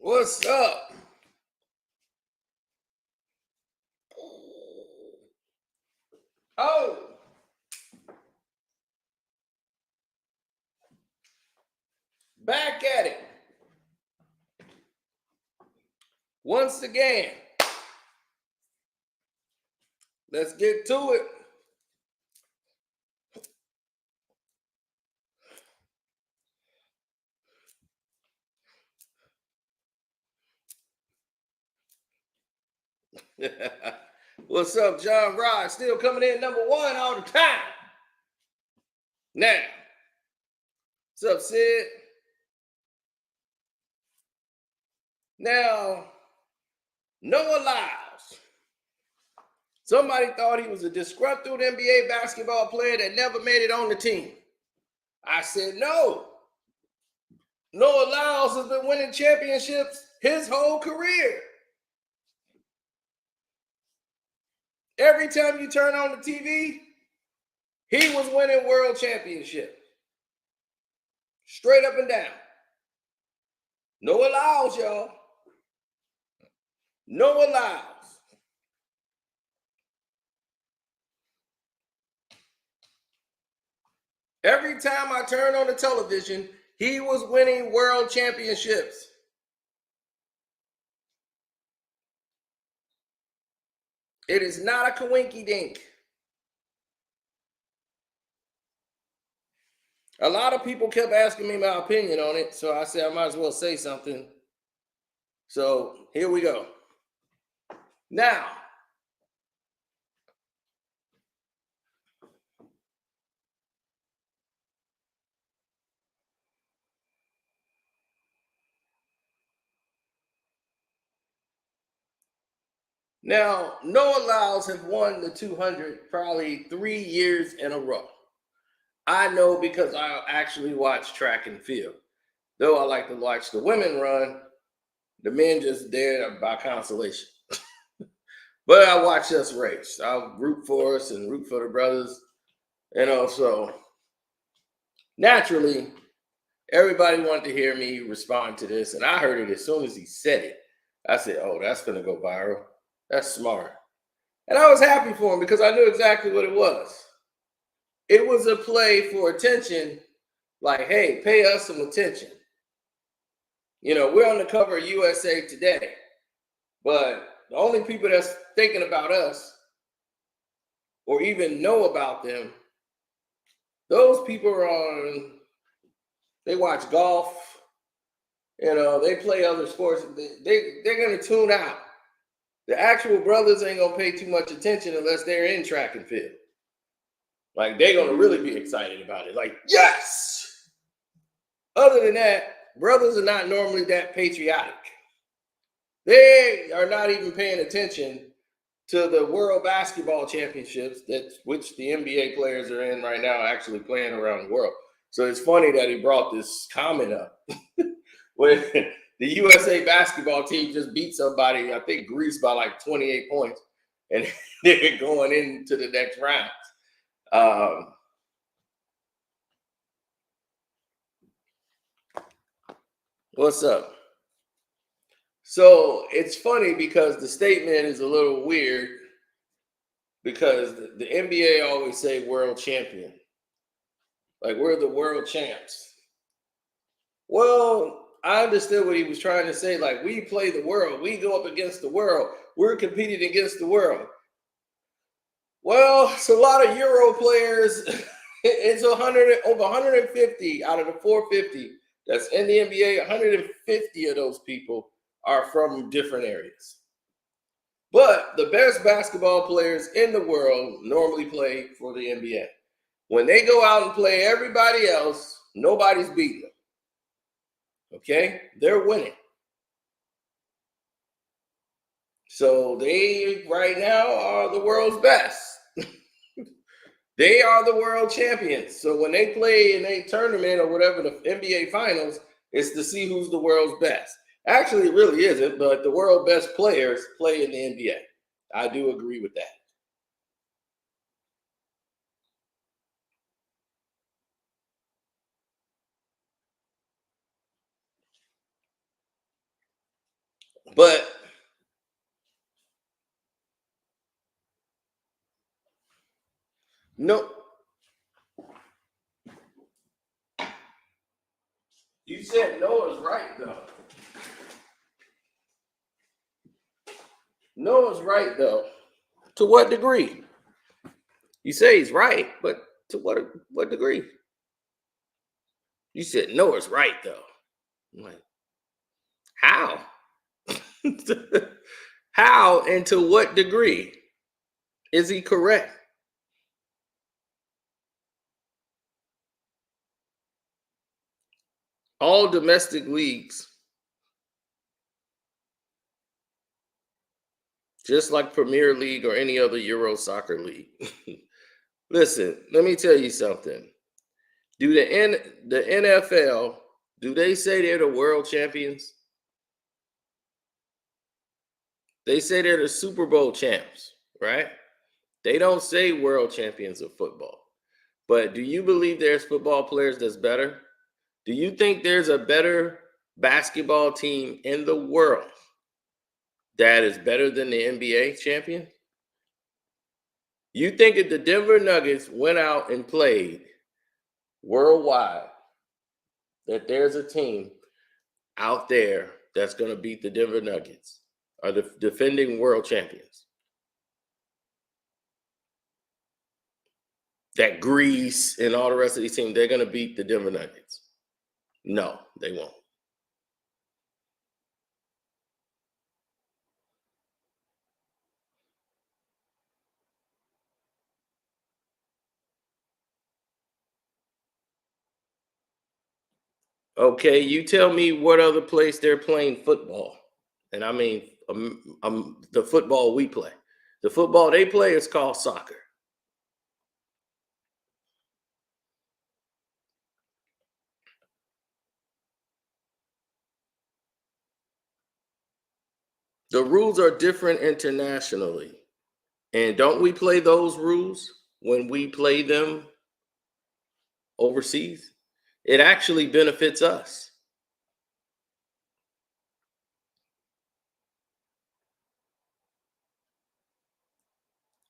What's up? Oh, back at it once again. Let's get to it. What's up, John Rod? Still coming in number one all the time. Now, what's up, Sid? Now, Noah Lyles. Somebody thought he was a disgruntled NBA basketball player that never made it on the team. I said no. Noah Lyles has been winning championships his whole career. Every time you turn on the TV, he was winning world championships. Straight up and down. Noah Lyles, y'all. Noah Lyles. Every time I turned on the television, he was winning world championships. It is not a coinky dink. A lot of people kept asking me my opinion on it, so I said I might as well say something. So here we go. Now, Noah Lyles have won the 200 probably 3 years in a row. I know because I actually watch track and field. Though I like to watch the women run, the men just there by consolation. But I watch us race. I'll root for us and root for the brothers. So naturally, everybody wanted to hear me respond to this. And I heard it as soon as he said it. I said, oh, that's going to go viral. That's smart. And I was happy for him because I knew exactly what it was. It was a play for attention, like, hey, pay us some attention. We're on the cover of USA Today, but the only people that's thinking about us or even know about them, those people are on, they watch golf, they play other sports. They're going to tune out. The actual brothers ain't going to pay too much attention unless they're in track and field. Like, they're going to really be excited about it. Like, yes! Other than that, brothers are not normally that patriotic. They are not even paying attention to the World Basketball Championships, which the NBA players are in right now, actually playing around the world. So it's funny that he brought this comment up. When the USA basketball team just beat somebody, I think Greece, by like 28 points, and they're going into the next round. What's up? So it's funny because the statement is a little weird because the NBA always say world champion. Like, we're the world champs. Well, I understood what he was trying to say. Like, we play the world. We go up against the world. We're competing against the world. Well, it's a lot of Euro players. It's over 150 out of the 450 that's in the NBA. 150 of those people are from different areas. But the best basketball players in the world normally play for the NBA. When they go out and play everybody else, nobody's beating them. Okay? They're winning. So they right now are the world's best. They are the world champions. So when they play in a tournament or whatever, the NBA finals, it's to see who's the world's best. Actually, it really isn't, but the world best players play in the NBA. I do agree with that. But no, you said Noah's right though. Noah's right though. To what degree? You say he's right, but to what degree? You said Noah's right though. I'm like, how? How and to what degree is he correct? All domestic leagues, just like Premier League or any other Euro soccer league. Listen, let me tell you something. Do the NFL, do they say they're the world champions? They say they're the Super Bowl champs, right? They don't say world champions of football. But do you believe there's football players that's better? Do you think there's a better basketball team in the world that is better than the NBA champion? You think if the Denver Nuggets went out and played worldwide, that there's a team out there that's going to beat the Denver Nuggets, are the defending world champions? That Greece and all the rest of these teams, they're going to beat the Denver Nuggets? No, they won't. Okay, you tell me what other place they're playing football. And I mean, the football we play. The football they play is called soccer. The rules are different internationally. And don't we play those rules when we play them overseas? It actually benefits us.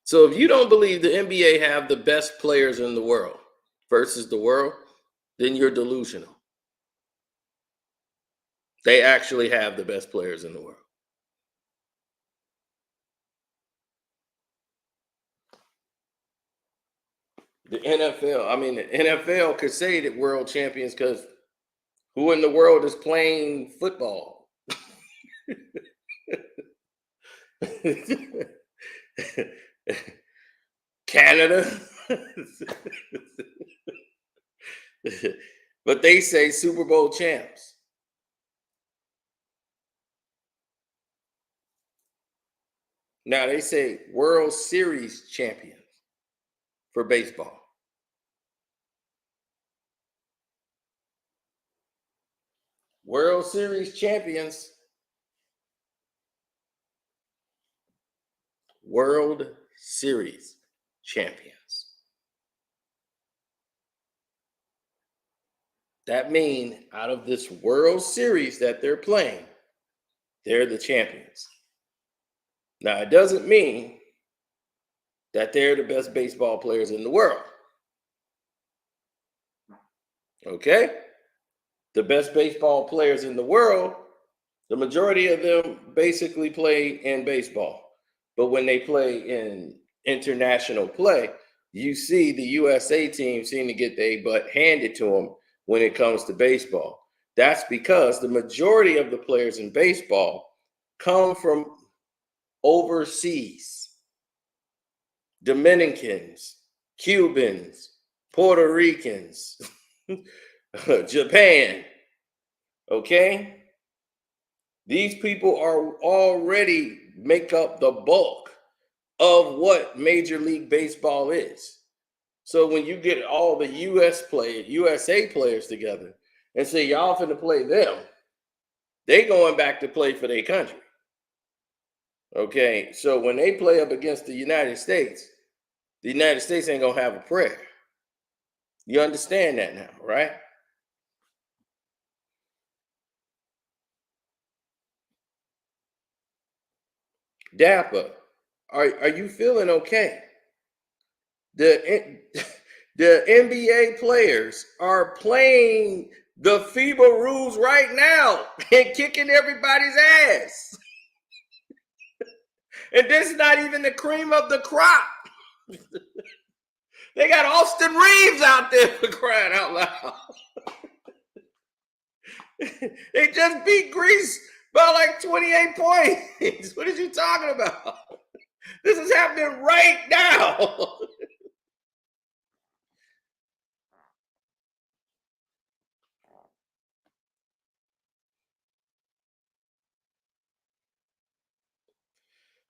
So if you don't believe the NBA have the best players in the world versus the world, then you're delusional. They actually have the best players in the world. The NFL, I mean, the NFL could say that world champions because who in the world is playing football? Canada. But they say Super Bowl champs. Now they say World Series champions for baseball. World Series champions. World Series champions. That means out of this World Series that they're playing, they're the champions. Now, it doesn't mean that they're the best baseball players in the world. Okay? The best baseball players in the world, the majority of them basically play in baseball. But when they play in international play, you see the USA team seem to get their butt handed to them when it comes to baseball. That's because the majority of the players in baseball come from overseas. Dominicans, Cubans, Puerto Ricans, Japan. Okay? These people are already make up the bulk of what Major League Baseball is. So when you get all the USA players together and say y'all finna play them, they going back to play for their country. Okay, so when they play up against the United States ain't gonna have a prayer. You understand that now, right? Dapper, are you feeling okay? The the NBA players are playing the FIBA rules right now and kicking everybody's ass. And this is not even the cream of the crop. They got Austin Reeves out there for crying out loud. They just beat Greece by like 28 points. What are you talking about? This is happening right now.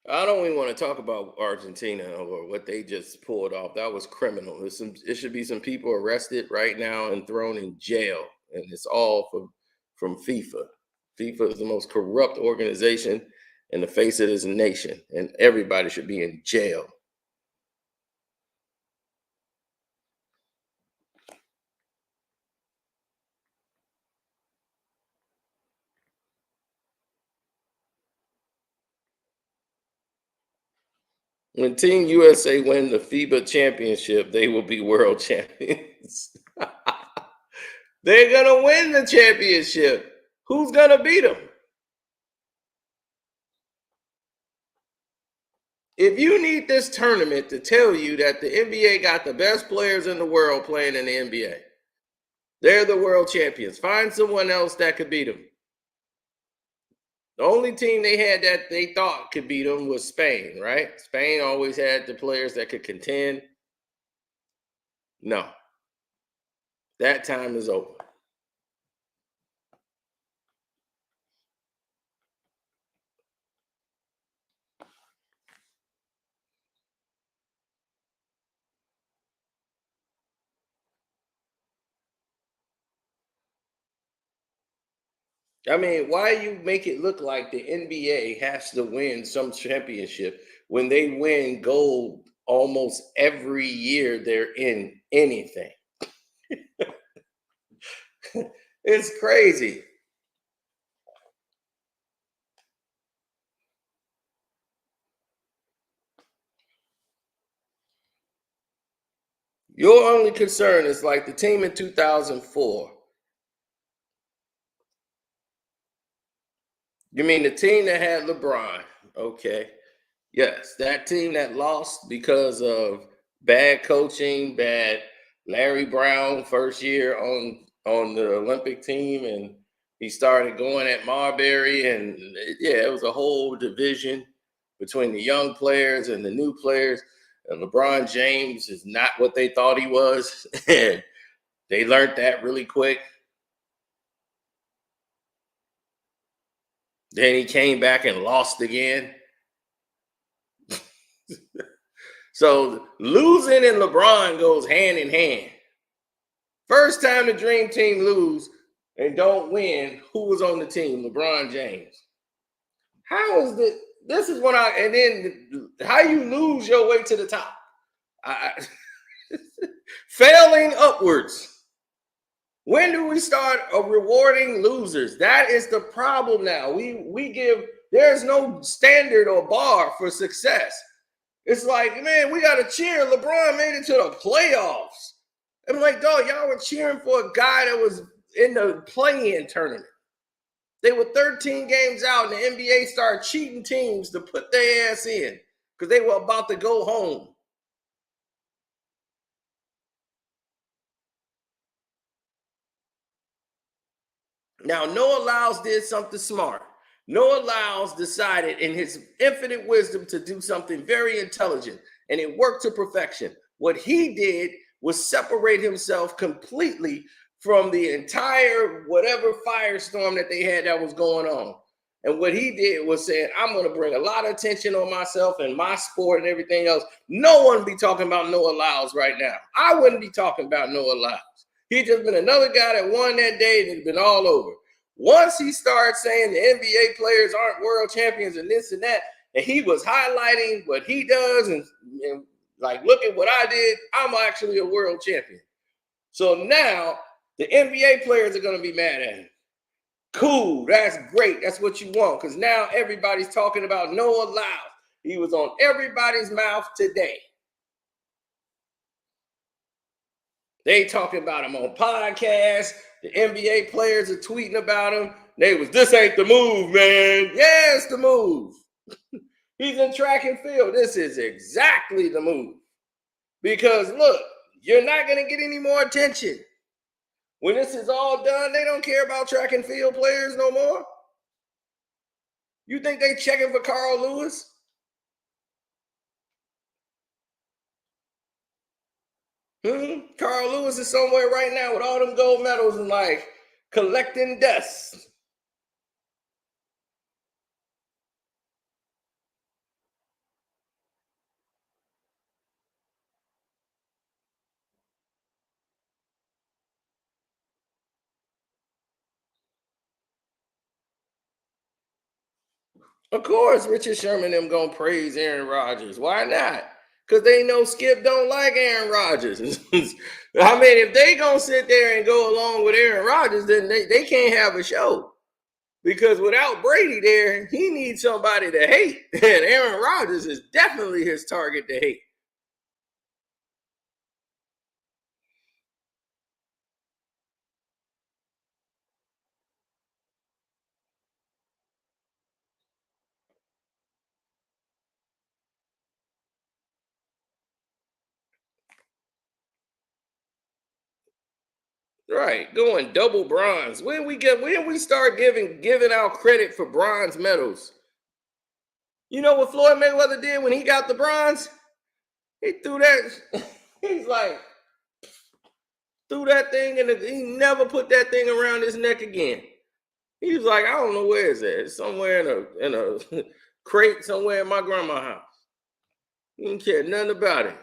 I don't even want to talk about Argentina or what they just pulled off. That was criminal. It should be some people arrested right now and thrown in jail. And it's all from FIFA. FIFA is the most corrupt organization in the face of this nation. And everybody should be in jail. When Team USA win the FIBA championship, they will be world champions. They're going to win the championship. Who's going to beat them? If you need this tournament to tell you that the NBA got the best players in the world playing in the NBA, they're the world champions. Find someone else that could beat them. The only team they had that they thought could beat them was Spain, right? Spain always had the players that could contend. No, that time is over. I mean, why you make it look like the NBA has to win some championship when they win gold almost every year they're in anything? It's crazy. Your only concern is like the team in 2004. You mean the team that had LeBron? Okay. Yes, that team that lost because of bad coaching, bad Larry Brown first year on the Olympic team, and he started going at Marbury, and yeah, it was a whole division between the young players and the new players. And LeBron James is not what they thought he was, and they learned that really quick. Then he came back and lost again. So losing and LeBron goes hand in hand. First time the Dream Team lose and don't win, who was on the team? LeBron James. How is this? This is what and then how you lose your way to the top. Failing upwards. When do we start rewarding losers? That is the problem now. There's no standard or bar for success. It's like, man, we got to cheer. LeBron made it to the playoffs. I'm like, dog, y'all were cheering for a guy that was in the play-in tournament. They were 13 games out, and the NBA started cheating teams to put their ass in because they were about to go home. Now, Noah Lyles did something smart. Noah Lyles decided in his infinite wisdom to do something very intelligent, and it worked to perfection. What he did was separate himself completely from the entire whatever firestorm that they had that was going on. And what he did was saying, I'm going to bring a lot of attention on myself and my sport and everything else. No one be talking about Noah Lyles right now. I wouldn't be talking about Noah Lyles. He just been another guy that won that day and it's been all over. Once he started saying the NBA players aren't world champions and this and that, and he was highlighting what he does and like, look at what I did, I'm actually a world champion. So now the NBA players are going to be mad at him. Cool, that's great. That's what you want because now everybody's talking about Noah Lyles. He was on everybody's mouth today. They talking about him on podcasts. The NBA players are tweeting about him. This ain't the move, man. Yeah, it's the move. He's in track and field. This is exactly the move. Because look, you're not going to get any more attention. When this is all done, they don't care about track and field players no more. You think they checking for Carl Lewis? Carl Lewis is somewhere right now with all them gold medals and like collecting dust. Of course, Richard Sherman them gonna praise Aaron Rodgers. Why not? Because they know Skip don't like Aaron Rodgers. I mean, if they gonna sit there and go along with Aaron Rodgers, then they can't have a show. Because without Brady there, he needs somebody to hate. And Aaron Rodgers is definitely his target to hate. Right, going double bronze. When we start giving out credit for bronze medals? You know what Floyd Mayweather did when he got the bronze? He threw that. He's like threw that thing and he never put that thing around his neck again. He was like, I don't know where it's at. It's somewhere in a crate somewhere in my grandma's house. He didn't care nothing about it.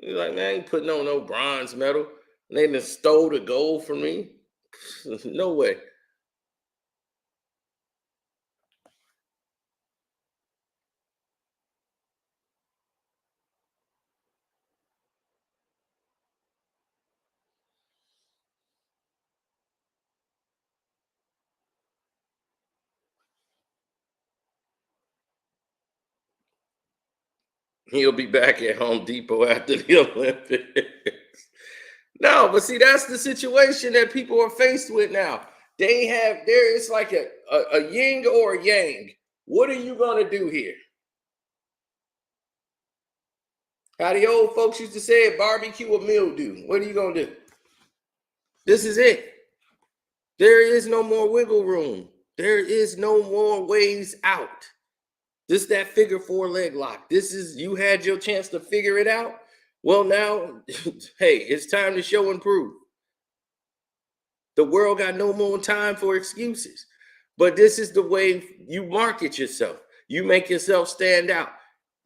He's like, man, I ain't putting on no bronze medal. And they done stole the gold from me. No way. He'll be back at Home Depot after the Olympics. No, but see, that's the situation that people are faced with now. It's like a yin or a yang. What are you going to do here? How the old folks used to say it, barbecue or mildew. What are you going to do? This is it. There is no more wiggle room. There is no more ways out. This that figure four leg lock. You had your chance to figure it out. Well, now, hey, it's time to show and prove. The world got no more time for excuses. But this is the way you market yourself. You make yourself stand out.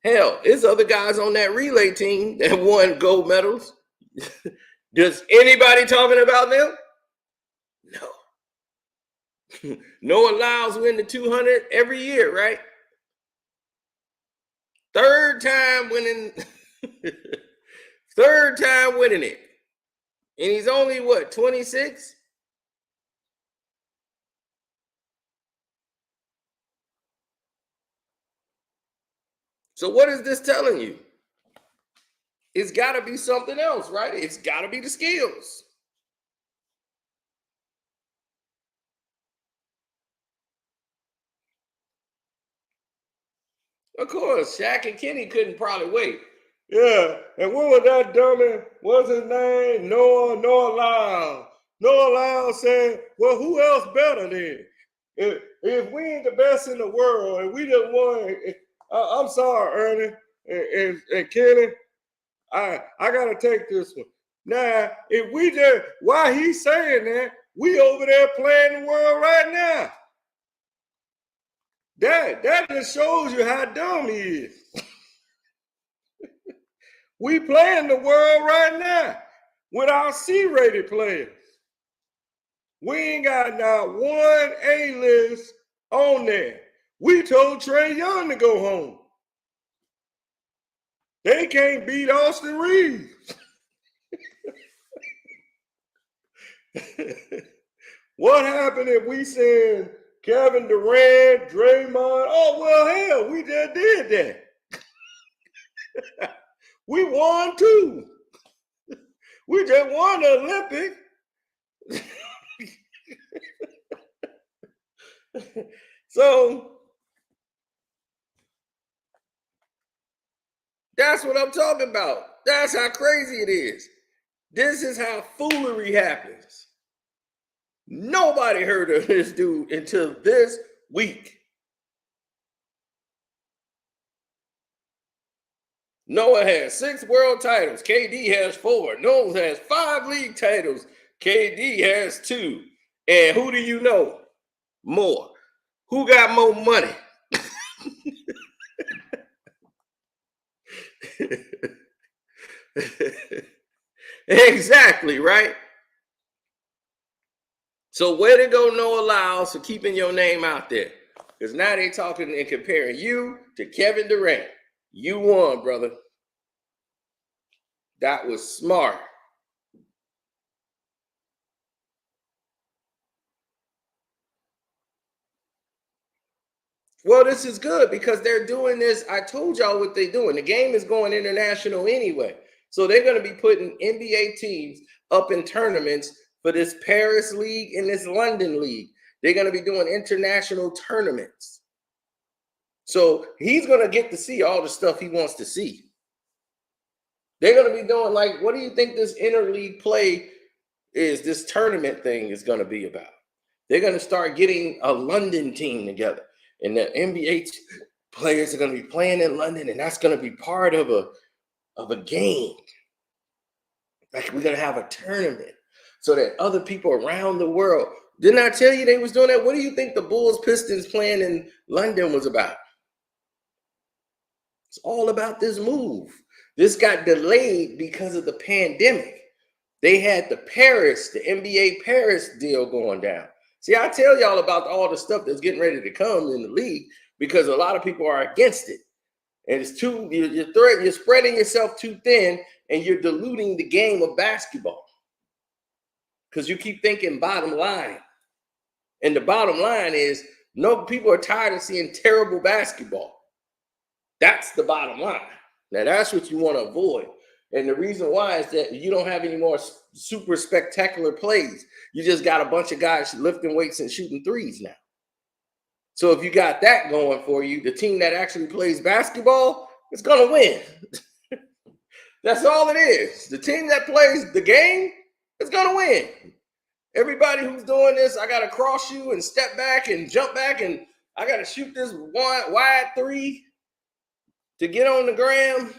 Hell, there's other guys on that relay team that won gold medals. Does anybody talking about them? No. Noah Lyles win the 200 every year, right? Third time winning it. And he's only what, 26? So what is this telling you? It's got to be something else, right? It's got to be the skills. Of course, Shaq and Kenny couldn't probably wait. Yeah, and what was that dummy? What's his name? Noah Lyles. Noah Lyles said, well, who else better then? If we ain't the best in the world and we just won, I'm sorry, Ernie and Kenny, I got to take this one. Now, if we just, while he's saying that, we over there playing the world right now. That just shows you how dumb he is. We playing the world right now with our C-rated players. We ain't got not one A-list on there. We told Trae Young to go home. They can't beat Austin Reeves. What happened if we send Kevin Durant, Draymond. Oh, well, hell, we just did that. We won too. We just won the Olympics. So that's what I'm talking about. That's how crazy it is. This is how foolery happens. Nobody heard of this dude until this week. Noah has 6 world titles. KD has 4. Noah has 5 league titles. KD has 2. And who do you know more? Who got more money? Exactly, right? So where to go, Noah Lyles, for keeping your name out there? Because now they talking and comparing you to Kevin Durant. You won, brother. That was smart. Well, this is good because they're doing this. I told y'all what they're doing. The game is going international anyway. So they're going to be putting NBA teams up in tournaments for this Paris League and this London League. They're going to be doing international tournaments. So he's going to get to see all the stuff he wants to see. They're going to be doing, like, what do you think this interleague play is, this tournament thing is going to be about? They're going to start getting a London team together. And the NBA players are going to be playing in London, and that's going to be part of a game. Like, we're going to have a tournament so that other people around the world. Didn't I tell you they was doing that? What do you think the Bulls Pistons playing in London was about? It's all about this move. This got delayed because of the pandemic. They had the NBA Paris deal going down. See, I tell y'all about all the stuff that's getting ready to come in the league because a lot of people are against it. And it's you're spreading yourself too thin and you're diluting the game of basketball because you keep thinking bottom line. And the bottom line is, no, people are tired of seeing terrible basketball. That's the bottom line. Now, that's what you want to avoid. And the reason why is that you don't have any more super spectacular plays. You just got a bunch of guys lifting weights and shooting threes now. So if you got that going for you, the team that actually plays basketball is going to win. That's all it is. The team that plays the game is going to win. Everybody who's doing this, I got to cross you and step back and jump back, and I got to shoot this wide three to get on the gram.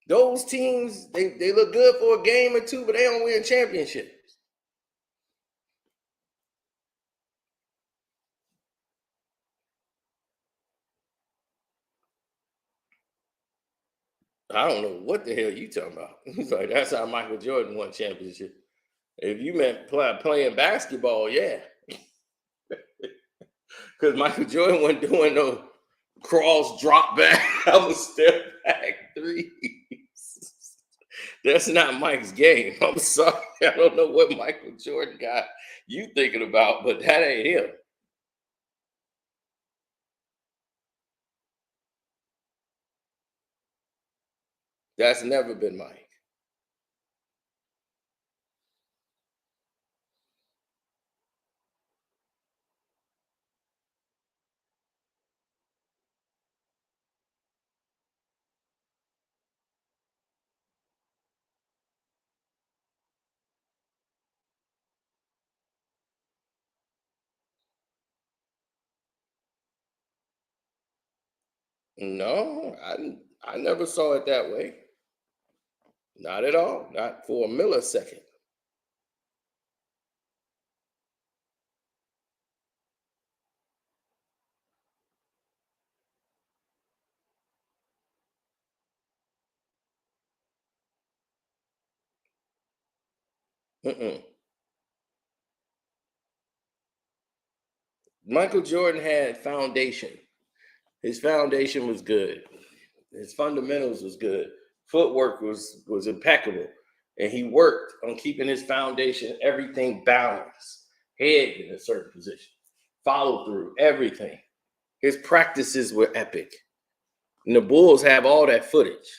Those teams, they look good for a game or two, but they don't win championships. I don't know what the hell you talking about. He's like, that's how Michael Jordan won championship. If you meant playing basketball, yeah. Because Michael Jordan wasn't doing no cross drop back, I was step back threes. That's not Mike's game. I'm sorry. I don't know what Michael Jordan got you thinking about, but that ain't him. That's never been Mike. No, I never saw it that way. Not at all. Not for a millisecond. Mm-mm. Michael Jordan had foundation. His foundation was good. His fundamentals was good. Footwork was impeccable, and he worked on keeping his foundation, everything balanced. head in a certain position, follow through, everything. His practices were epic. And the Bulls have all that footage.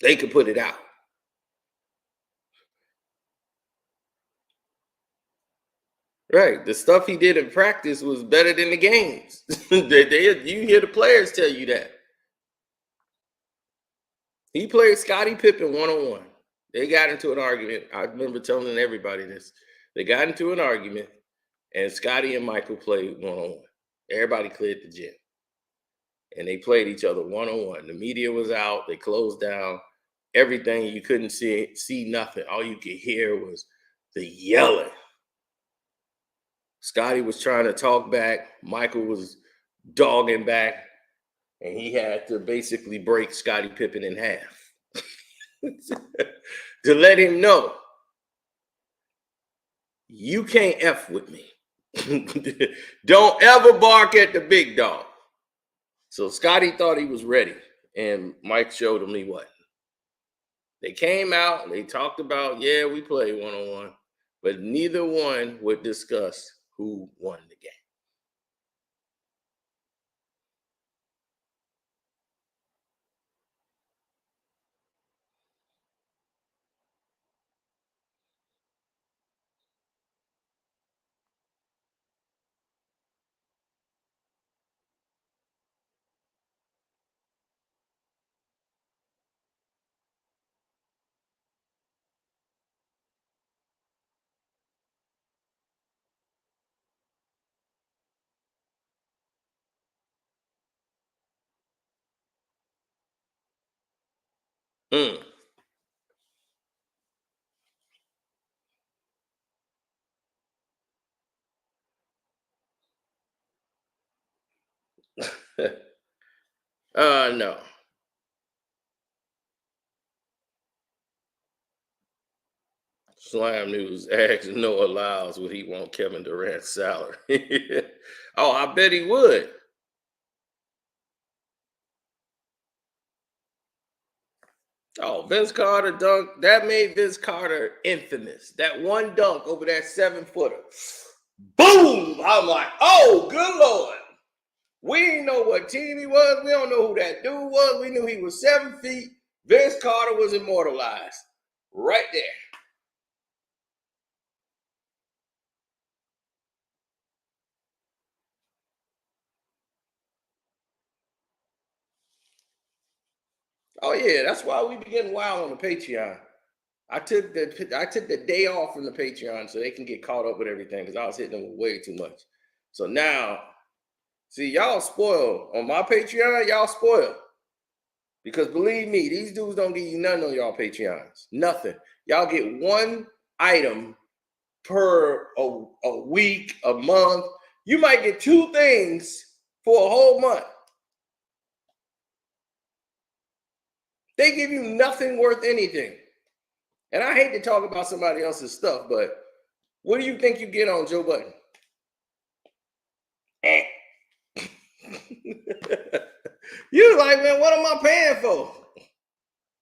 They could put it out. Right. The stuff he did in practice was better than the games. You hear the players tell you that. He played Scottie Pippen one-on-one. They got into an argument. I remember telling everybody this. They got into an argument, and Scottie and Michael played one-on-one. Everybody cleared the gym. And they played each other one-on-one. The media was out. They closed down. Everything, you couldn't see nothing. All you could hear was the yelling. Scottie was trying to talk back. Michael was dogging back. And he had to basically break Scottie Pippen in half to let him know, you can't F with me. Don't ever bark at the big dog. So Scottie thought he was ready, and Mike showed him he wasn't. They came out and they talked about, yeah, we played one-on-one, but neither one would discuss who won the game. Mm. No. Slam News asked Noah Lyles would he want Kevin Durant's salary. Oh, I bet he would. Oh, Vince Carter dunk. That made Vince Carter infamous. That one dunk over that 7-footer. Boom! I'm like, oh, good Lord. We didn't know what team he was. We don't know who that dude was. We knew he was 7 feet. Vince Carter was immortalized right there. Oh, yeah, that's why we be getting wild on the Patreon. I took the day off from the Patreon so they can get caught up with everything because I was hitting them with way too much. So now, see, y'all spoiled. On my Patreon, y'all spoiled. Because believe me, these dudes don't give you nothing on y'all Patreons. Nothing. Y'all get one item per a week, a month. You might get 2 things for a whole month. They give you nothing worth anything. And I hate to talk about somebody else's stuff, but what do you think you get on Joe Budden? You're like, man, what am I paying for?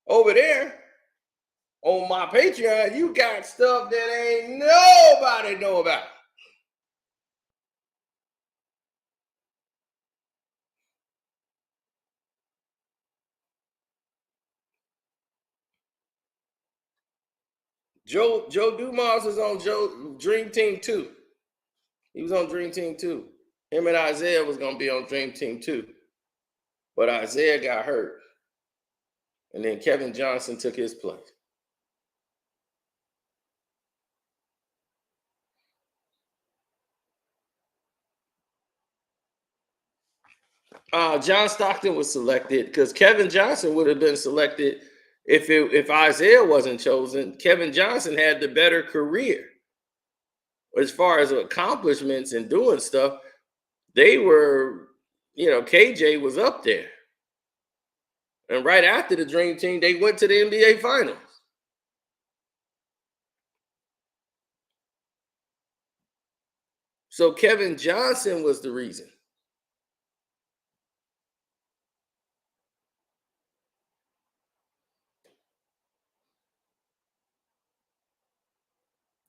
Over there on my Patreon, you got stuff that ain't nobody know about. Joe Dumas is on Dream Team 2. He was on Dream Team 2. Him and Isaiah was gonna be on Dream Team 2. But Isaiah got hurt. And then Kevin Johnson took his place. John Stockton was selected because Kevin Johnson would have been selected if Isaiah wasn't chosen. Kevin Johnson had the better career as far as accomplishments and doing stuff. They were, KJ was up there. And right after the Dream Team, they went to the NBA Finals. So Kevin Johnson was the reason.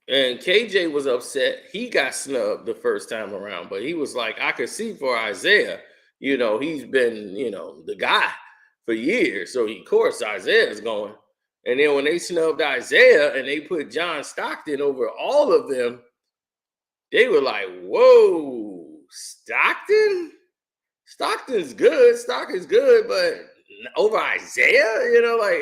And KJ was upset. He got snubbed the first time around, but he was like, I could see for Isaiah, he's been, the guy for years. So of course Isaiah's going. And then when they snubbed Isaiah and they put John Stockton over all of them, they were like, whoa, Stockton? Stockton's good. Stockton's good, but over Isaiah, like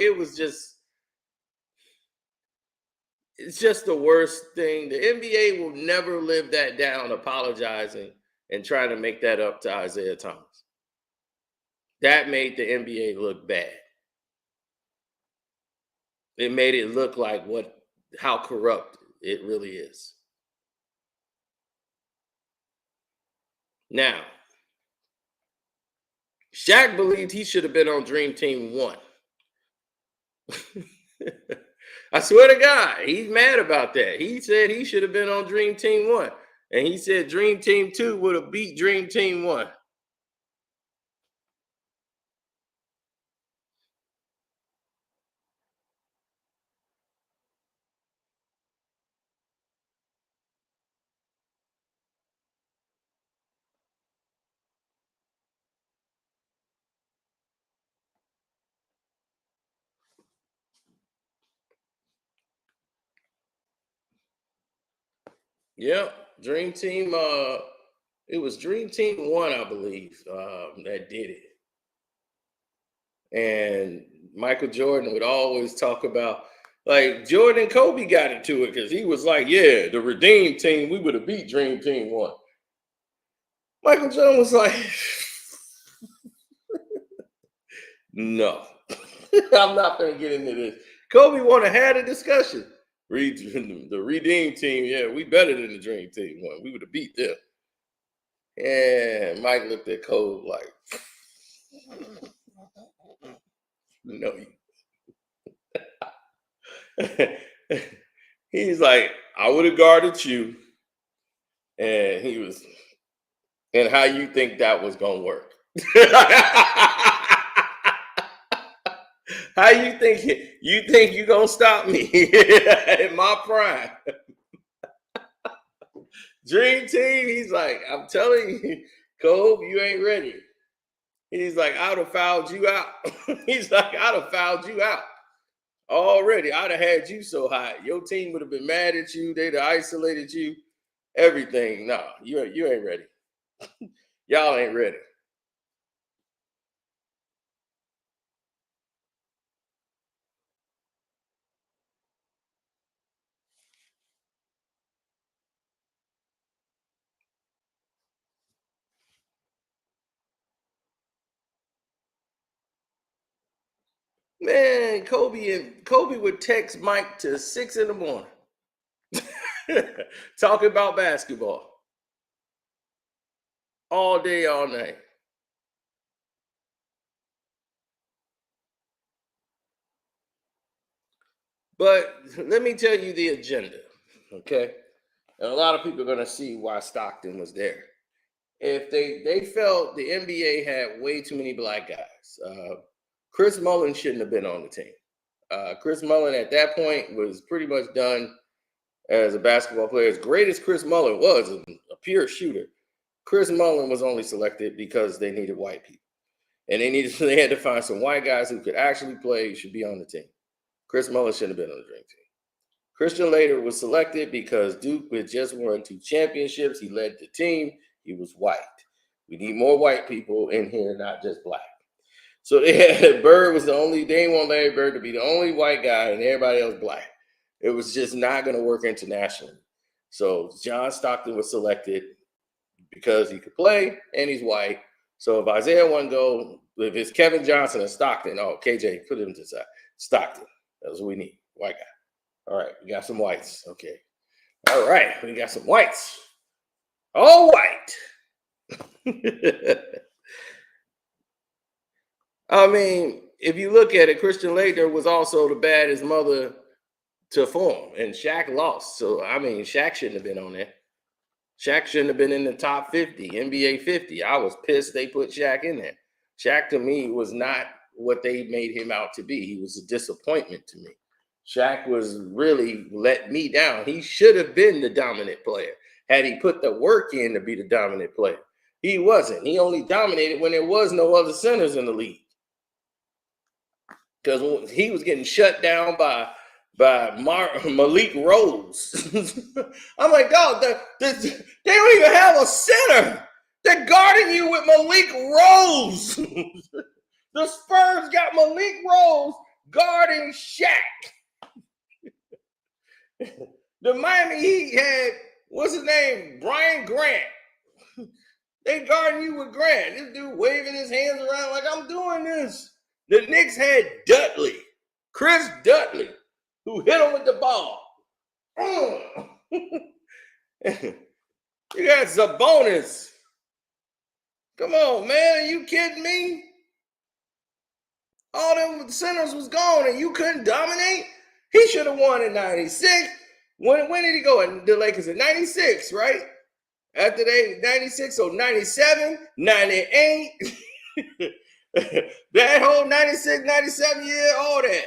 it's just the worst thing. The NBA will never live that down, apologizing and trying to make that up to Isaiah Thomas. That made the NBA look bad. It made it look like how corrupt it really is. Now, Shaq believed he should have been on Dream Team 1. I swear to God, he's mad about that. He said he should have been on Dream Team 1. And he said Dream Team 2 would have beat Dream Team 1. Yep, Dream Team. It was Dream Team 1, I believe, that did it. And Michael Jordan would always talk about, like, Jordan and Kobe got into it because he was like, yeah, the Redeem Team, we would have beat Dream Team 1. Michael Jordan was like, no, I'm not going to get into this. Kobe want to have a discussion. The Redeem Team, yeah, we better than the Dream Team 1. We would have beat them. And Mike looked at Kobe like, no. He's like, I would have guarded you. And he was, and how you think that was going to work? How you think you're going to stop me in my prime? Dream Team, he's like, I'm telling you, Kobe, you ain't ready. He's like, I'd have fouled you out. He's like, I'd have fouled you out already. I'd have had you so high. Your team would have been mad at you. They'd have isolated you. Everything. No, you ain't ready. Y'all ain't ready. Man, Kobe would text Mike to 6 in the morning. Talking about basketball. All day, all night. But let me tell you the agenda, okay? And a lot of people are going to see why Stockton was there. If they felt the NBA had way too many black guys, Chris Mullin shouldn't have been on the team. Chris Mullin at that point was pretty much done as a basketball player. As great as Chris Mullin was, a pure shooter, Chris Mullin was only selected because they needed white people. And they had to find some white guys who could actually play, should be on the team. Chris Mullin shouldn't have been on the Dream Team. Christian Laettner was selected because Duke had just won 2 championships. He led the team. He was white. We need more white people in here, not just black. So they had Bird was the only, they didn't want Larry Bird to be the only white guy and everybody else black. It was just not going to work internationally. So John Stockton was selected because he could play and he's white. So if Isaiah wouldn't go, if it's Kevin Johnson and Stockton, KJ, put him to the side. Stockton, that's what we need, white guy. All right, we got some whites. Okay. All right, we got some whites. All white. I mean, if you look at it, Christian Laettner was also the baddest mother to form, and Shaq lost. So, I mean, Shaq shouldn't have been on there. Shaq shouldn't have been in the top 50, NBA 50. I was pissed they put Shaq in there. Shaq, to me, was not what they made him out to be. He was a disappointment to me. Shaq was really let me down. He should have been the dominant player had he put the work in to be the dominant player. He wasn't. He only dominated when there was no other centers in the league. Because he was getting shut down by Malik Rose. I'm like, dog, they don't even have a center. They're guarding you with Malik Rose. The Spurs got Malik Rose guarding Shaq. The Miami Heat had, what's his name? Brian Grant. They guarding you with Grant. This dude waving his hands around like, I'm doing this. The Knicks had Dudley, Chris Dudley, who hit him with the ball. You got Sabonis. Come on, man. Are you kidding me? All them centers was gone and you couldn't dominate? He should have won in 96. When did he go? In the Lakers in 96, right? After they 96, so 97, 98. That whole 96, 97 year, all that.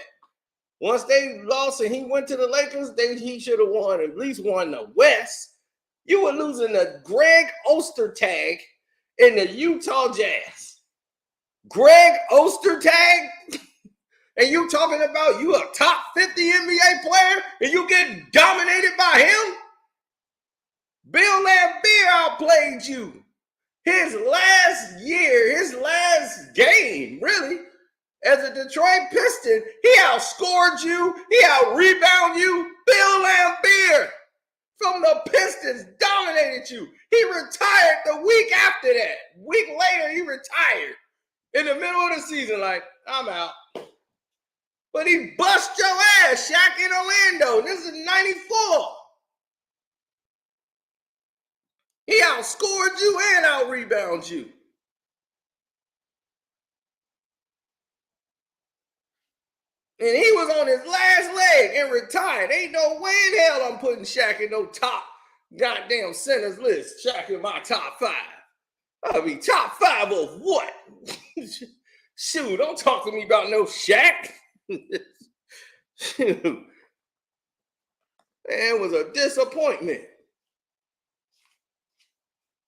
Once they lost and he went to the Lakers, he should have won, at least won the West. You were losing to Greg Ostertag in the Utah Jazz. Greg Ostertag? And you talking about you a top 50 NBA player and you get dominated by him? Bill Laimbeer outplayed you. His last year, his last game, really, as a Detroit Piston, he outscored you, he out-rebounded you. Bill Laimbeer from the Pistons dominated you. He retired the week after that. Week later, he retired. In the middle of the season, like, I'm out. But he bust your ass, Shaq, in Orlando. This is 94. He outscored you and out-rebounded you. And he was on his last leg and retired. Ain't no way in hell I'm putting Shaq in no top goddamn centers list. Shaq in my top 5. I'll be top 5 of what? Shoot, don't talk to me about no Shaq. Shoot. Man, it was a disappointment.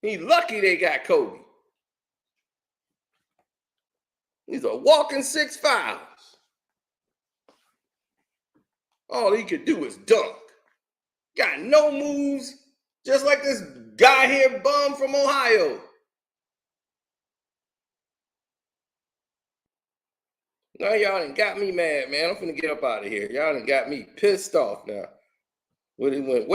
He lucky they got Kobe. He's a walking 6 fouls. All he could do is dunk. Got no moves, just like this guy here, bum from Ohio. Now y'all done got me mad, man. I'm finna get up out of here. Y'all done got me pissed off now. What he went.